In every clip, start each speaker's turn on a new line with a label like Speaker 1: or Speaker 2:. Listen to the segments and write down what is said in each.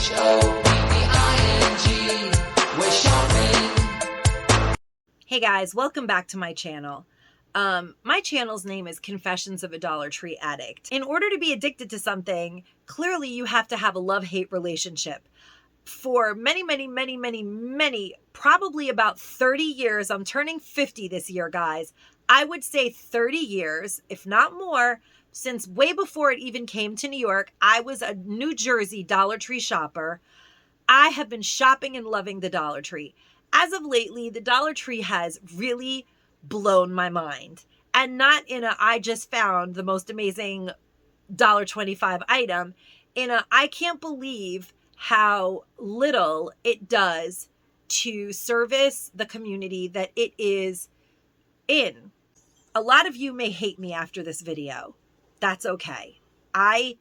Speaker 1: We're shopping.
Speaker 2: Hey guys, welcome back to my channel. My channel's name is Confessions of a Dollar Tree Addict. In order to be addicted to something, clearly you have to have a love-hate relationship. For many, probably about 30 years, I'm turning 50 this year, guys. I would say 30 years, if not more, since way before it even came to New York. I was a New Jersey Dollar Tree shopper. I have been shopping and loving the Dollar Tree. As of lately, the Dollar Tree has really blown my mind. And not in a, I just found the most amazing $1.25 item, in a, I can't believe how little it does to service the community that it is in. A lot of you may hate me after this video. That's okay. I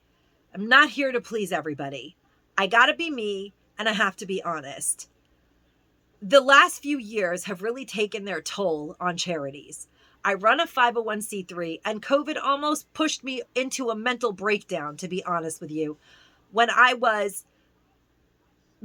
Speaker 2: am not here to please everybody. I gotta be me, and I have to be honest. The last few years have really taken their toll on charities. I run a 501c3, and COVID almost pushed me into a mental breakdown, to be honest with you, when I was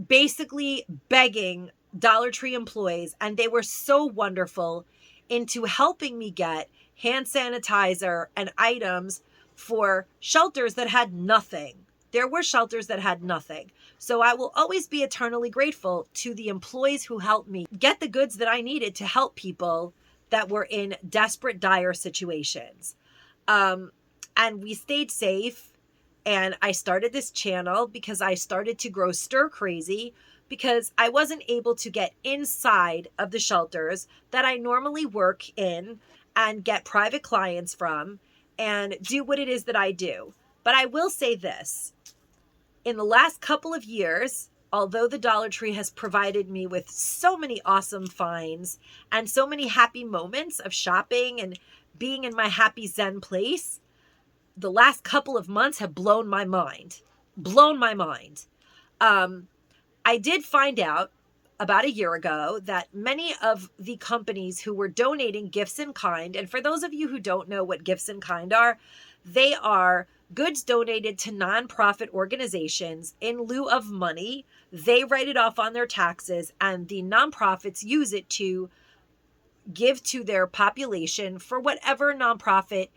Speaker 2: basically begging Dollar Tree employees, and they were so wonderful, into helping me get hand sanitizer and items for shelters that had nothing. There were shelters that had nothing. So I will always be eternally grateful to the employees who helped me get the goods that I needed to help people that were in desperate, dire situations. And we stayed safe. And I started this channel because I started to grow stir crazy because I wasn't able to get inside of the shelters that I normally work in and get private clients from and do what it is that I do. But I will say this. In the last couple of years, although the Dollar Tree has provided me with so many awesome finds and so many happy moments of shopping and being in my happy Zen place, the last couple of months have blown my mind. I did find out about a year ago that many of the companies who were donating gifts in kind, and for those of you who don't know what gifts in kind are, they are goods donated to nonprofit organizations in lieu of money. They write it off on their taxes, and the nonprofits use it to give to their population for whatever nonprofit.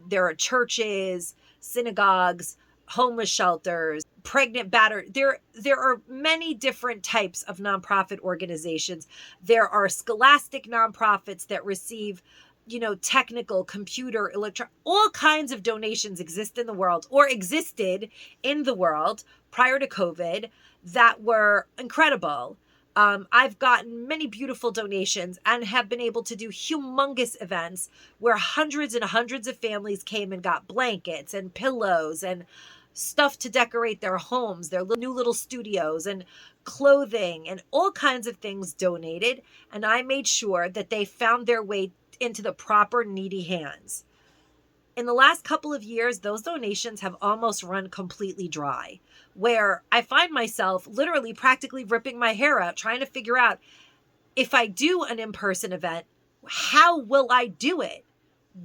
Speaker 2: There are churches, synagogues, homeless shelters, pregnant, battered. There are many different types of nonprofit organizations. There are scholastic nonprofits that receive, technical, computer, all kinds of donations exist in the world or existed in the world prior to COVID that were incredible. I've gotten many beautiful donations and have been able to do humongous events where hundreds and hundreds of families came and got blankets and pillows and stuff to decorate their homes, their new little studios, and clothing and all kinds of things donated. And I made sure that they found their way into the proper needy hands. In the last couple of years, those donations have almost run completely dry, where I find myself literally practically ripping my hair out, trying to figure out, if I do an in-person event, how will I do it?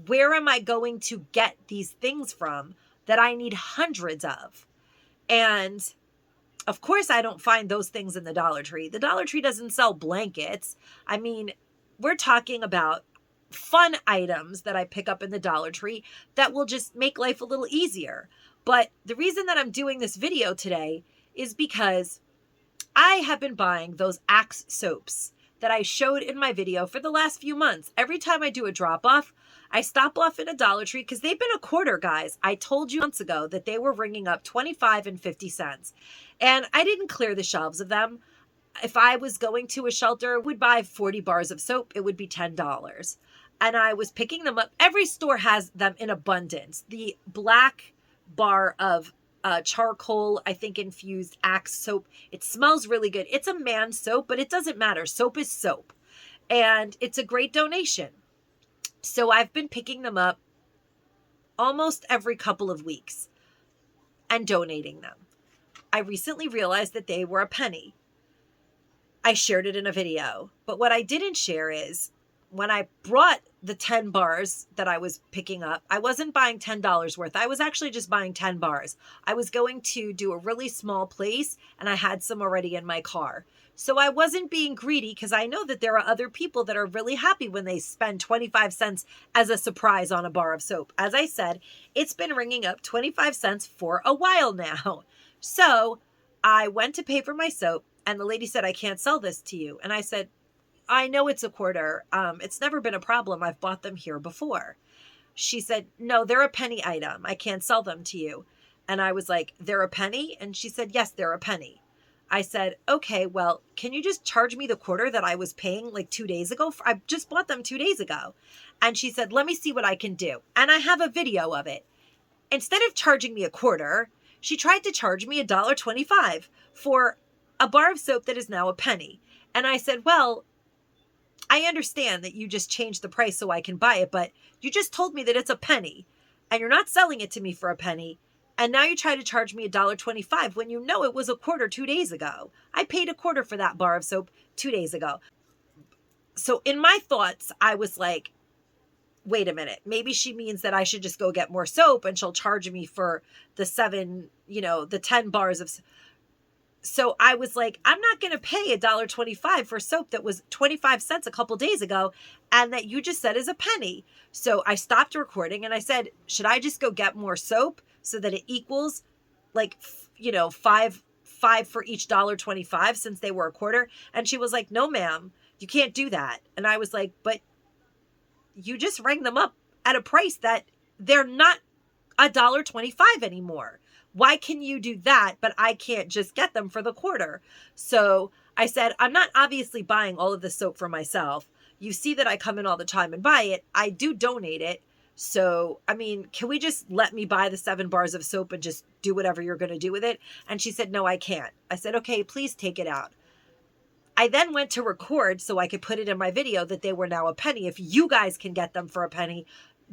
Speaker 2: Where am I going to get these things from that I need hundreds of? And of course, I don't find those things in the Dollar Tree. The Dollar Tree doesn't sell blankets. I mean, we're talking about fun items that I pick up in the Dollar Tree that will just make life a little easier. But the reason that I'm doing this video today is because I have been buying those Axe soaps that I showed in my video for the last few months. Every time I do a drop off, I stop off in a Dollar Tree because they've been a quarter, guys. I told you months ago that they were ringing up 25 and 50 cents. And I didn't clear the shelves of them. If I was going to a shelter, would buy 40 bars of soap, it would be $10. And I was picking them up. Every store has them in abundance. The black bar of charcoal, I think, infused Axe soap. It smells really good. It's a man's soap, but it doesn't matter. Soap is soap. And it's a great donation. So I've been picking them up almost every couple of weeks and donating them. I recently realized that they were a penny. I shared it in a video. But what I didn't share is when I brought the 10 bars that I was picking up, I wasn't buying $10 worth. I was actually just buying 10 bars. I was going to do a really small place and I had some already in my car. So I wasn't being greedy because I know that there are other people that are really happy when they spend 25 cents as a surprise on a bar of soap. As I said, it's been ringing up 25 cents for a while now. So I went to pay for my soap and the lady said, I can't sell this to you. And I said, I know it's a quarter. It's never been a problem. I've bought them here before. She said, no, they're a penny item. I can't sell them to you. And I was like, they're a penny? And she said, yes, they're a penny. I said, okay, well, can you just charge me the quarter that I was paying like 2 days ago? I just bought them 2 days ago. And she said, let me see what I can do. And I have a video of it. Instead of charging me a quarter, she tried to charge me $1.25 for a bar of soap that is now a penny. And I said, well, I understand that you just changed the price so I can buy it, but you just told me that it's a penny and you're not selling it to me for a penny. And now you try to charge me $1.25 when you know it was a quarter 2 days ago. I paid a quarter for that bar of soap 2 days ago. So in my thoughts, I was like, wait a minute, maybe she means that I should just go get more soap and she'll charge me for the 10 bars of soap. So I was like, I'm not going to pay $1.25 for soap that was 25 cents a couple days ago and that you just said is a penny. So I stopped recording and I said, should I just go get more soap so that it equals like, five for each $1.25 since they were a quarter? And she was like, no, ma'am, you can't do that. And I was like, but you just rang them up at a price that they're not $1.25 anymore. Why can you do that, but I can't just get them for the quarter? So I said, I'm not obviously buying all of the soap for myself. You see that I come in all the time and buy it. I do donate it. So, I mean, can we just let me buy the 7 bars of soap and just do whatever you're going to do with it? And she said, no, I can't. I said, okay, please take it out. I then went to record so I could put it in my video that they were now a penny. If you guys can get them for a penny,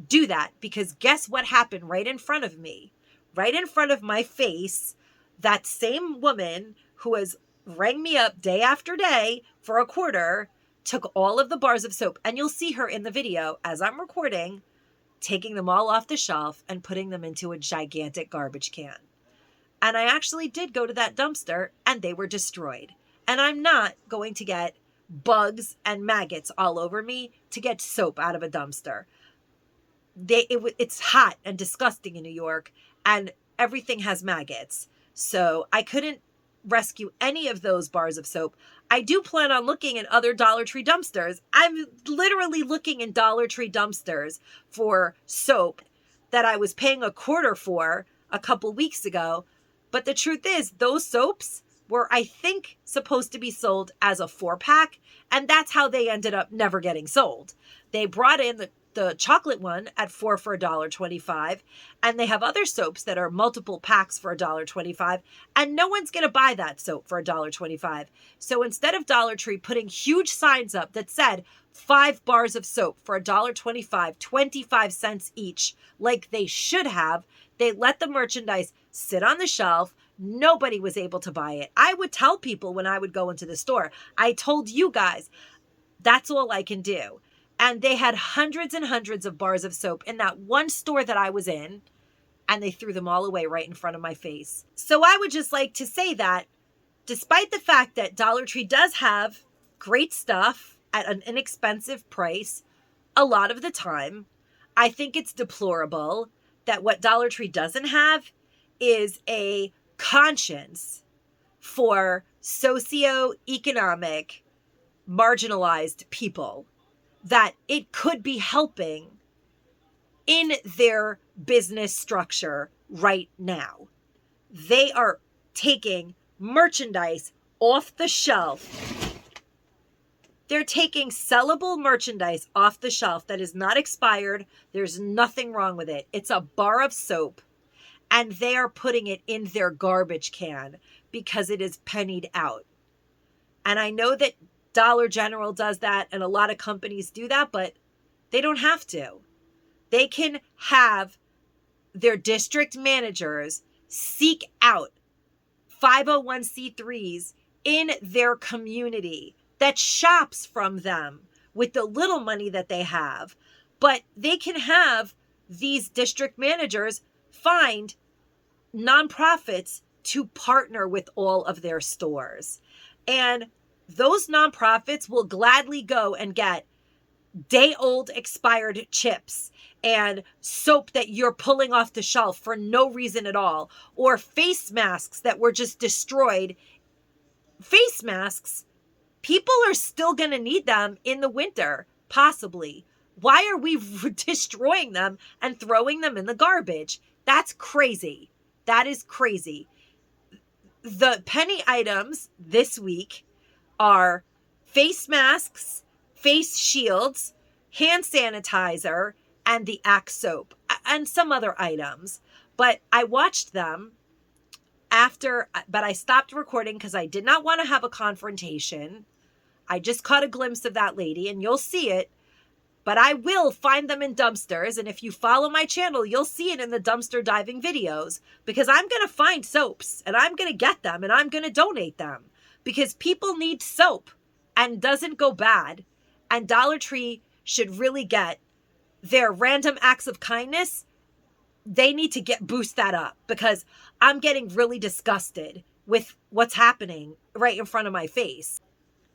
Speaker 2: do that. Because guess what happened right in front of me? Right in front of my face, that same woman who has rang me up day after day for a quarter took all of the bars of soap. And you'll see her in the video as I'm recording, taking them all off the shelf and putting them into a gigantic garbage can. And I actually did go to that dumpster and they were destroyed. And I'm not going to get bugs and maggots all over me to get soap out of a dumpster. It's hot and disgusting in New York and everything has maggots. So I couldn't rescue any of those bars of soap. I do plan on looking at other Dollar Tree dumpsters. I'm literally looking in Dollar Tree dumpsters for soap that I was paying a quarter for a couple weeks ago. But the truth is, those soaps were, I think, supposed to be sold as a 4-pack. And that's how they ended up never getting sold. They brought in the chocolate one at 4 for $1.25. And they have other soaps that are multiple packs for $1.25. And no one's going to buy that soap for $1.25. So instead of Dollar Tree putting huge signs up that said 5 bars of soap for $1.25, 25 cents each, like they should have, they let the merchandise sit on the shelf. Nobody was able to buy it. I would tell people when I would go into the store, I told you guys, that's all I can do. And they had hundreds and hundreds of bars of soap in that one store that I was in, and they threw them all away right in front of my face. So I would just like to say that despite the fact that Dollar Tree does have great stuff at an inexpensive price, a lot of the time, I think it's deplorable that what Dollar Tree doesn't have is a conscience for socioeconomic marginalized people that it could be helping in their business structure right now. They are taking merchandise off the shelf. They're taking sellable merchandise off the shelf that is not expired. There's nothing wrong with it. It's a bar of soap. And they are putting it in their garbage can because it is pennied out. And I know that Dollar General does that and a lot of companies do that, but they don't have to. They can have their district managers seek out 501c3s in their community that shops from them with the little money that they have. But they can have these district managers find nonprofits to partner with all of their stores. And those nonprofits will gladly go and get day-old expired chips and soap that you're pulling off the shelf for no reason at all, or face masks that were just destroyed. Face masks, people are still going to need them in the winter, possibly. Why are we destroying them and throwing them in the garbage? That's crazy. That is crazy. The penny items this week are face masks, face shields, hand sanitizer, and the Axe soap, and some other items. But I watched them but I stopped recording because I did not want to have a confrontation. I just caught a glimpse of that lady, and you'll see it. But I will find them in dumpsters, and if you follow my channel, you'll see it in the dumpster diving videos, because I'm going to find soaps, and I'm going to get them, and I'm going to donate them, because people need soap, and doesn't go bad, and Dollar Tree should really get their random acts of kindness. They need to boost that up, because I'm getting really disgusted with what's happening right in front of my face.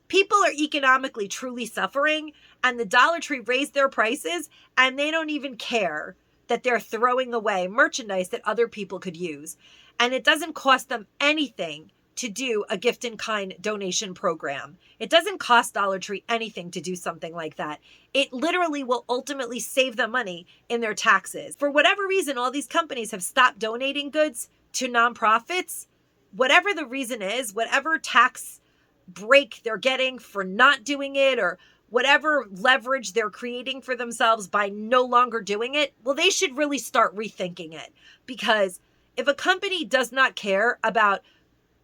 Speaker 2: People are economically truly suffering, and the Dollar Tree raised their prices, and they don't even care that they're throwing away merchandise that other people could use. And it doesn't cost them anything to do a gift in kind donation program. It doesn't cost Dollar Tree anything to do something like that. It literally will ultimately save them money in their taxes. For whatever reason, all these companies have stopped donating goods to nonprofits. Whatever the reason is, whatever tax break they're getting for not doing it, or whatever leverage they're creating for themselves by no longer doing it, well, they should really start rethinking it. Because if a company does not care about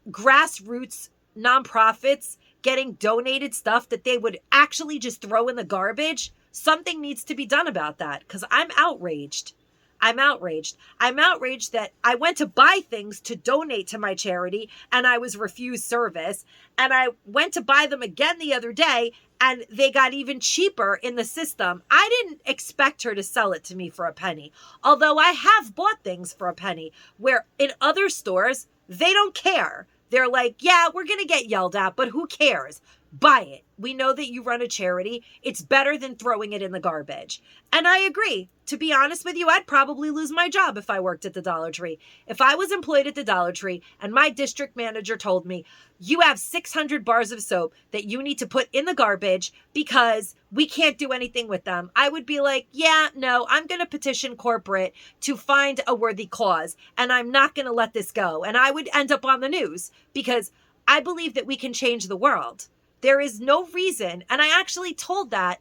Speaker 2: grassroots nonprofits getting donated stuff that they would actually just throw in the garbage, something needs to be done about that, because I'm outraged. I'm outraged. I'm outraged that I went to buy things to donate to my charity and I was refused service. And I went to buy them again the other day and they got even cheaper in the system. I didn't expect her to sell it to me for a penny. Although I have bought things for a penny, where in other stores, they don't care. They're like, yeah, we're going to get yelled at, but who cares? Buy it. We know that you run a charity. It's better than throwing it in the garbage. And I agree. To be honest with you, I'd probably lose my job if I worked at the Dollar Tree. If I was employed at the Dollar Tree and my district manager told me, you have 600 bars of soap that you need to put in the garbage because we can't do anything with them, I would be like, yeah, no, I'm going to petition corporate to find a worthy cause, and I'm not going to let this go. And I would end up on the news, because I believe that we can change the world. There is no reason, and I actually told that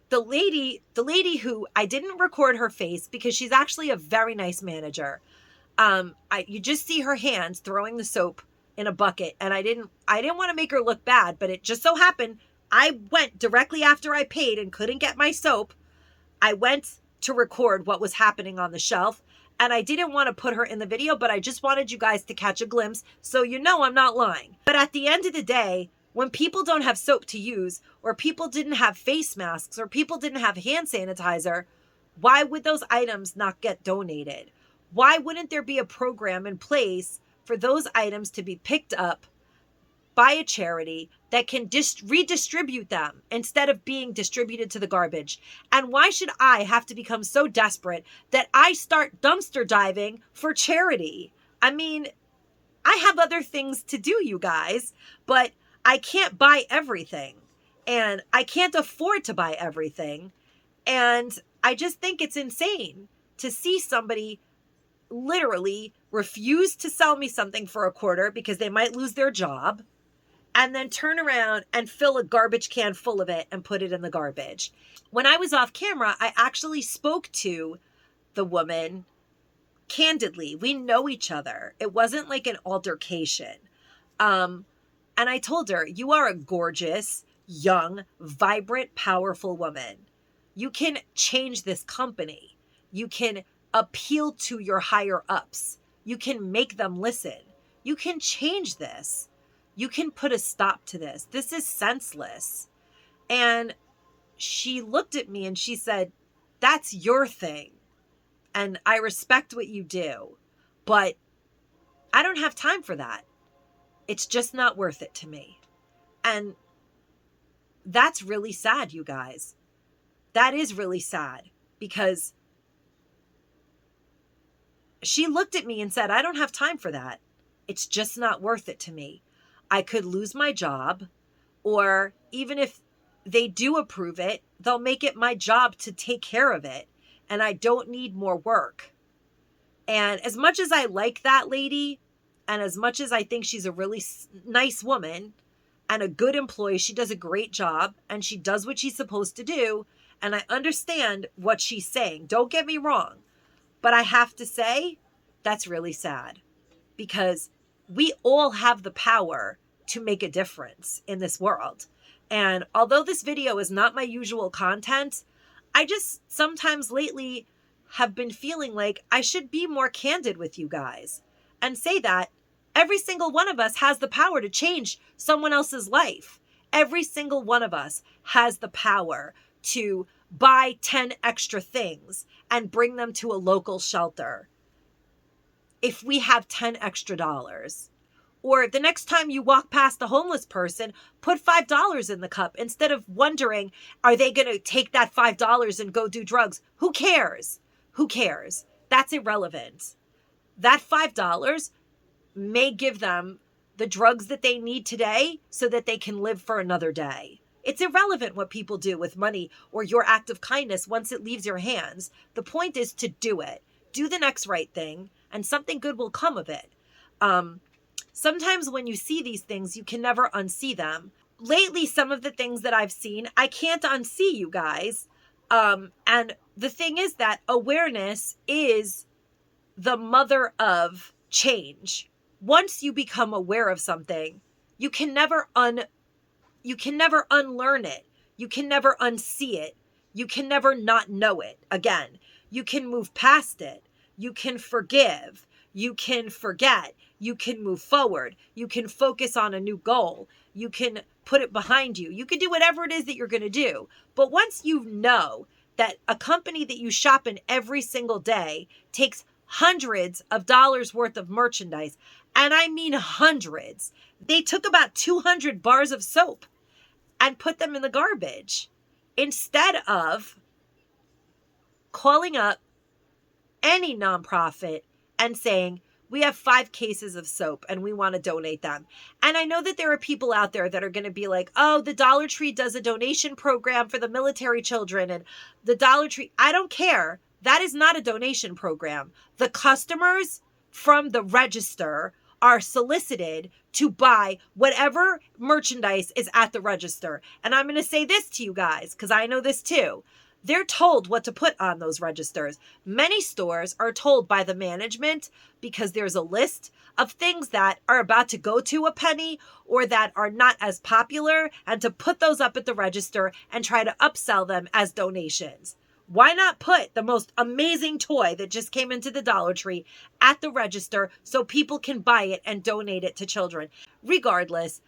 Speaker 2: the lady who, I didn't record her face because she's actually a very nice manager. You just see her hands throwing the soap in a bucket, and I didn't want to make her look bad, but it just so happened I went directly after I paid and couldn't get my soap. I went to record what was happening on the shelf, and I didn't want to put her in the video, but I just wanted you guys to catch a glimpse so you know I'm not lying. But at the end of the day, when people don't have soap to use, or people didn't have face masks, or people didn't have hand sanitizer, why would those items not get donated? Why wouldn't there be a program in place for those items to be picked up by a charity that can redistribute them instead of being distributed to the garbage? And why should I have to become so desperate that I start dumpster diving for charity? I mean, I have other things to do, you guys, but I can't buy everything, and I can't afford to buy everything. And I just think it's insane to see somebody literally refuse to sell me something for a quarter because they might lose their job, and then turn around and fill a garbage can full of it and put it in the garbage. When I was off camera, I actually spoke to the woman candidly. We know each other. It wasn't like an altercation. And I told her, you are a gorgeous, young, vibrant, powerful woman. You can change this company. You can appeal to your higher ups. You can make them listen. You can change this. You can put a stop to this. This is senseless. And she looked at me and she said, "That's your thing. And I respect what you do, but I don't have time for that. It's just not worth it to me." And that's really sad, you guys. That is really sad, because she looked at me and said, "I don't have time for that. It's just not worth it to me. I could lose my job, or even if they do approve it, they'll make it my job to take care of it. And I don't need more work." And as much as I like that lady, and as much as I think she's a really nice woman and a good employee, she does a great job and she does what she's supposed to do. And I understand what she's saying. Don't get me wrong. But I have to say, that's really sad, because we all have the power to make a difference in this world. And although this video is not my usual content, I just sometimes lately have been feeling like I should be more candid with you guys and say that every single one of us has the power to change someone else's life. Every single one of us has the power to buy 10 extra things and bring them to a local shelter if we have 10 extra dollars. Or the next time you walk past a homeless person, put $5 in the cup instead of wondering, are they going to take that $5 and go do drugs? Who cares? Who cares? That's irrelevant. That $5 may give them the drugs that they need today so that they can live for another day. It's irrelevant what people do with money or your act of kindness once it leaves your hands. The point is to do it. Do the next right thing, and something good will come of it. Sometimes when you see these things, you can never unsee them. Lately, some of the things that I've seen, I can't unsee, you guys. And the thing is that awareness is the mother of change. Once you become aware of something, you can never unlearn it. You can never unsee it. You can never not know it again. You can move past it. You can forgive. You can forget. You can move forward. You can focus on a new goal. You can put it behind you. You can do whatever it is that you're going to do. But once you know that a company that you shop in every single day takes hundreds of dollars worth of merchandise, and I mean hundreds, they took about 200 bars of soap and put them in the garbage instead of calling up any nonprofit and saying, "We have 5 cases of soap and we want to donate them." And I know that there are people out there that are going to be like, "Oh, the Dollar Tree does a donation program for the military children." And the Dollar Tree, I don't care. That is not a donation program. The customers from the register are solicited to buy whatever merchandise is at the register. And I'm going to say this to you guys, because I know this too. They're told what to put on those registers. Many stores are told by the management, because there's a list of things that are about to go to a penny or that are not as popular, and to put those up at the register and try to upsell them as donations. Why not put the most amazing toy that just came into the Dollar Tree at the register so people can buy it and donate it to children? Regardless,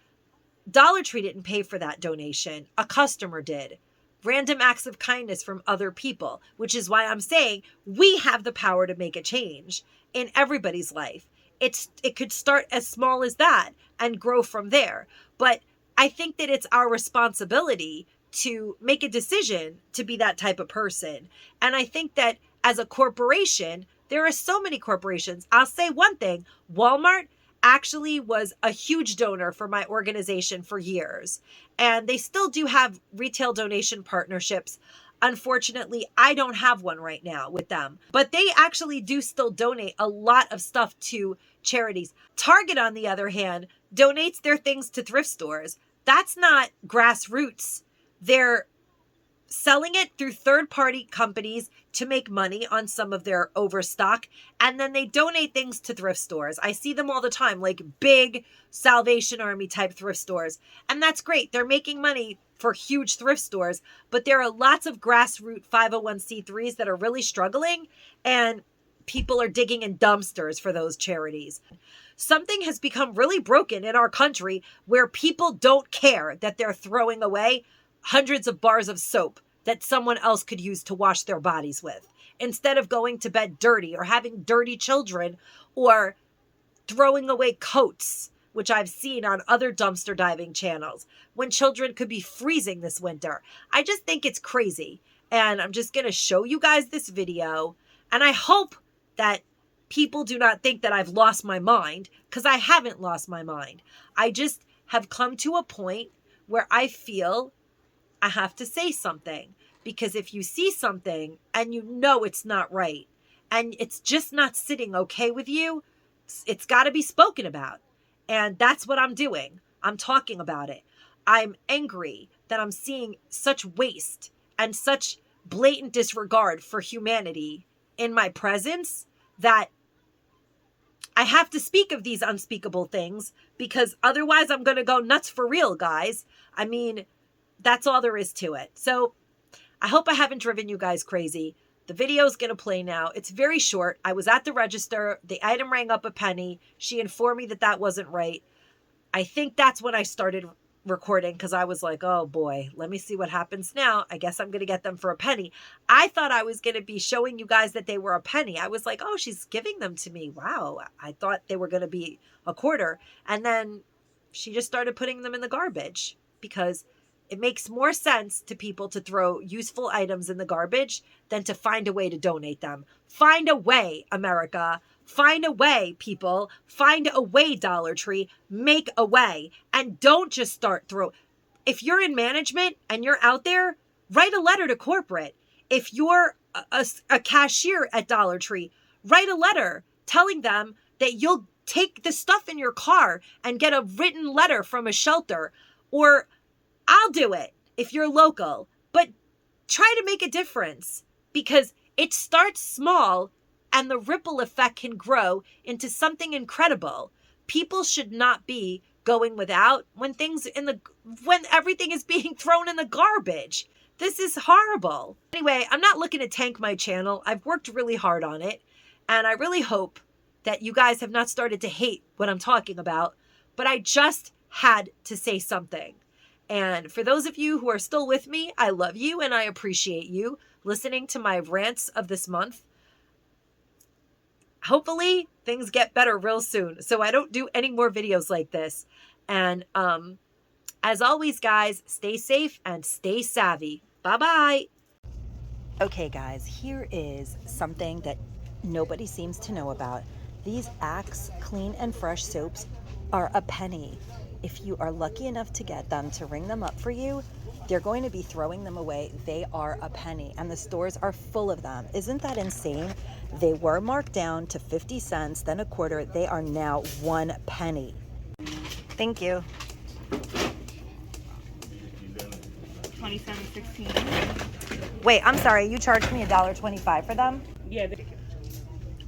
Speaker 2: Dollar Tree didn't pay for that donation. A customer did. Random acts of kindness from other people, which is why I'm saying we have the power to make a change in everybody's life. It could start as small as that and grow from there. But I think that it's our responsibility to make a decision to be that type of person. And I think that as a corporation, there are so many corporations. I'll say one thing: Walmart actually was a huge donor for my organization for years. And they still do have retail donation partnerships. Unfortunately, I don't have one right now with them, but they actually do still donate a lot of stuff to charities. Target, on the other hand, donates their things to thrift stores. That's not grassroots. They're selling it through third-party companies to make money on some of their overstock, and then they donate things to thrift stores. I see them all the time, like big Salvation Army type thrift stores, and that's great. They're making money for huge thrift stores, but there are lots of grassroots 501c3s that are really struggling, and people are digging in dumpsters for those charities. Something has become really broken in our country where people don't care that they're throwing away hundreds of bars of soap that someone else could use to wash their bodies with, instead of going to bed dirty or having dirty children or throwing away coats, which I've seen on other dumpster diving channels, when children could be freezing this winter. I just think it's crazy. And I'm just going to show you guys this video. And I hope that people do not think that I've lost my mind, because I haven't lost my mind. I just have come to a point where I feel I have to say something. Because if you see something and you know it's not right, and it's just not sitting okay with you, it's got to be spoken about. And that's what I'm doing. I'm talking about it. I'm angry that I'm seeing such waste and such blatant disregard for humanity in my presence, that I have to speak of these unspeakable things, because otherwise I'm going to go nuts for real, guys. I mean, that's all there is to it. So I hope I haven't driven you guys crazy. The video is going to play now. It's very short. I was at the register. The item rang up a penny. She informed me that that wasn't right. I think that's when I started recording, because I was like, oh boy, let me see what happens now. I guess I'm going to get them for a penny. I thought I was going to be showing you guys that they were a penny. I was like, oh, she's giving them to me. Wow. I thought they were going to be a quarter. And then she just started putting them in the garbage, because it makes more sense to people to throw useful items in the garbage than to find a way to donate them. Find a way, America. Find a way, people. Find a way, Dollar Tree. Make a way. And don't just start throwing. If you're in management and you're out there, write a letter to corporate. If you're a cashier at Dollar Tree, write a letter telling them that you'll take the stuff in your car and get a written letter from a shelter. Or I'll do it if you're local, but try to make a difference, because it starts small and the ripple effect can grow into something incredible. People should not be going without when everything is being thrown in the garbage. This is horrible. Anyway, I'm not looking to tank my channel. I've worked really hard on it, and I really hope that you guys have not started to hate what I'm talking about, but I just had to say something. And for those of you who are still with me, I love you and I appreciate you listening to my rants of this month. Hopefully things get better real soon, so I don't do any more videos like this. And as always, guys, stay safe and stay savvy. Bye-bye.
Speaker 3: Okay, guys, here is something that nobody seems to know about. These Axe Clean and Fresh soaps are a penny. If you are lucky enough to get them to ring them up for you, they're going to be throwing them away. They are a penny, and the stores are full of them. Isn't that insane? They were marked down to 50 cents, then a quarter. They are now 1 penny. Thank you.
Speaker 4: $27.16.
Speaker 3: Wait, I'm sorry. You charged me $1.25 for them?
Speaker 4: Yeah.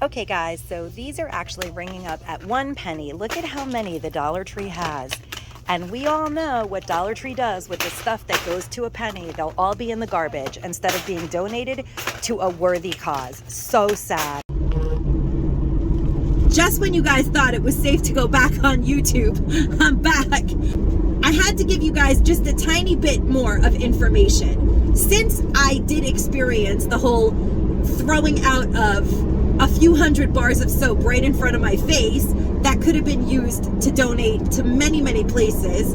Speaker 3: Okay, guys, so these are actually ringing up at 1 penny. Look at how many the Dollar Tree has. And we all know what Dollar Tree does with the stuff that goes to a penny. They'll all be in the garbage instead of being donated to a worthy cause. So sad.
Speaker 2: Just when you guys thought it was safe to go back on YouTube, I'm back. I had to give you guys just a tiny bit more of information. Since I did experience the whole throwing out of a few hundred bars of soap right in front of my face that could have been used to donate to many, many places,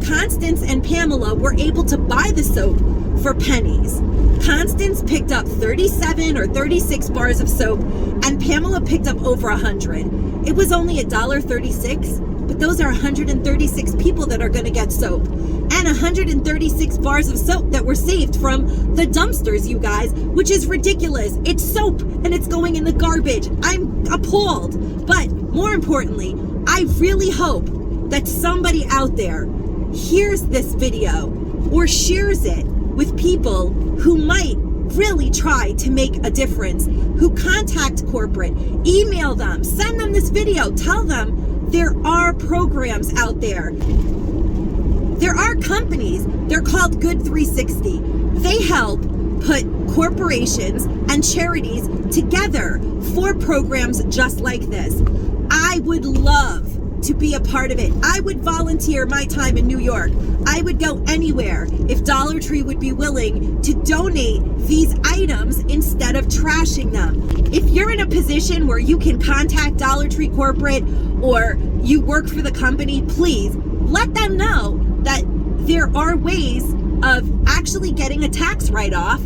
Speaker 2: Constance and Pamela were able to buy the soap for pennies. Constance picked up 37 or 36 bars of soap, and Pamela picked up over 100. It was only $1.36, but those are 136 people that are going to get soap, and 136 bars of soap that were saved from the dumpsters, you guys, which is ridiculous. It's soap and it's going in the garbage. I'm appalled. But more importantly, I really hope that somebody out there hears this video or shares it with people who might really try to make a difference, who contact corporate, email them, send them this video, tell them there are programs out there. There are companies, they're called Good 360. They help put corporations and charities together for programs just like this. I
Speaker 5: would love to be a part of it. I would volunteer my time in New York. I would go anywhere if Dollar Tree would be willing to donate these items instead of trashing them. If you're in a position where you can contact Dollar Tree corporate or you work for the company, please let them know that there are ways of actually getting a tax write-off.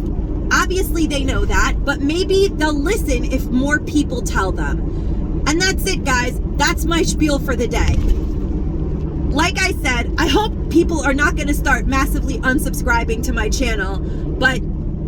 Speaker 5: Obviously they know that, but maybe they'll listen if more people tell them. And that's it, guys. That's my spiel for the day. Like I said, I hope people are not going to start massively unsubscribing to my channel, but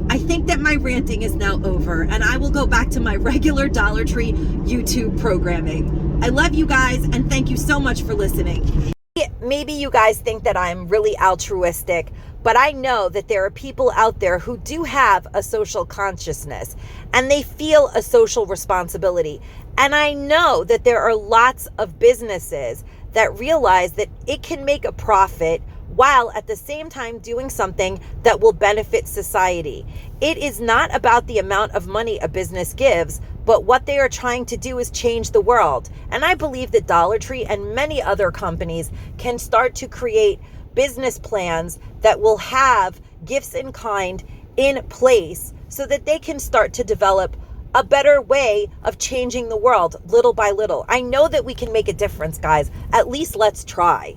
Speaker 5: I think that my ranting is now over and I will go back to my regular Dollar Tree YouTube programming. I love you guys and thank you so much for listening.
Speaker 3: Maybe you guys think that I'm really altruistic, but I know that there are people out there who do have a social consciousness and they feel a social responsibility. And I know that there are lots of businesses that realize that it can make a profit while at the same time doing something that will benefit society. It is not about the amount of money a business gives, but what they are trying to do is change the world. And I believe that Dollar Tree and many other companies can start to create business plans that will have gifts in kind in place so that they can start to develop a better way of changing the world little by little. I know that we can make a difference, guys. At least let's try.